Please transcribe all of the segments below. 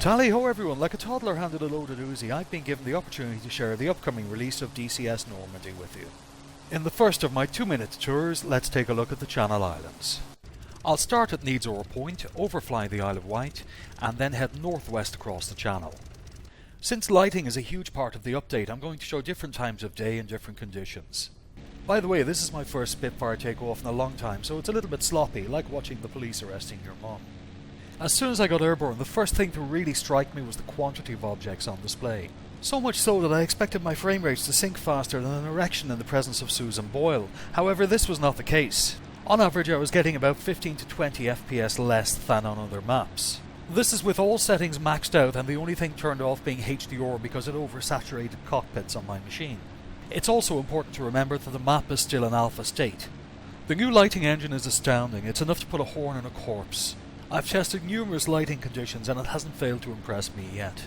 Tally-ho everyone, like a toddler handed a loaded Uzi, I've been given the opportunity to share the upcoming release of DCS Normandy with you. In the first of my 2-minute tours, let's take a look at the Channel Islands. I'll start at Needsore Point, overfly the Isle of Wight, and then head northwest across the channel. Since lighting is a huge part of the update, I'm going to show different times of day and different conditions. By the way, this is my first Spitfire takeoff in a long time, so it's a little bit sloppy, like watching the police arresting your mum. As soon as I got airborne, the first thing to really strike me was the quantity of objects on display. So much so that I expected my frame rates to sink faster than an erection in the presence of Susan Boyle. However, this was not the case. On average, I was getting about 15 to 20 FPS less than on other maps. This is with all settings maxed out and the only thing turned off being HDR because it oversaturated cockpits on my machine. It's also important to remember that the map is still in alpha state. The new lighting engine is astounding. It's enough to put a horn in a corpse. I've tested numerous lighting conditions and it hasn't failed to impress me yet.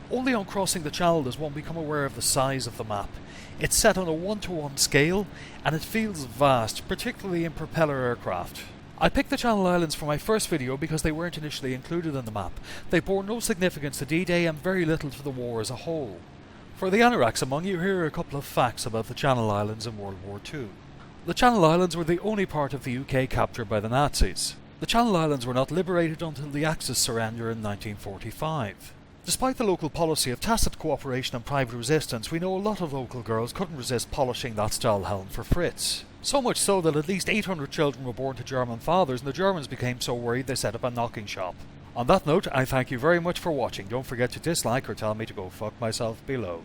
Only on crossing the channel does one become aware of the size of the map. It's set on a 1:1 scale and it feels vast, particularly in propeller aircraft. I picked the Channel Islands for my first video because they weren't initially included in the map. They bore no significance to D-Day and very little to the war as a whole. For the anoraks among you, here are a couple of facts about the Channel Islands in World War II. The Channel Islands were the only part of the UK captured by the Nazis. The Channel Islands were not liberated until the Axis surrender in 1945. Despite the local policy of tacit cooperation and private resistance, we know a lot of local girls couldn't resist polishing that Stahlhelm for Fritz. So much so that at least 800 children were born to German fathers, and the Germans became so worried they set up a knocking shop. On that note, I thank you very much for watching. Don't forget to dislike or tell me to go fuck myself below.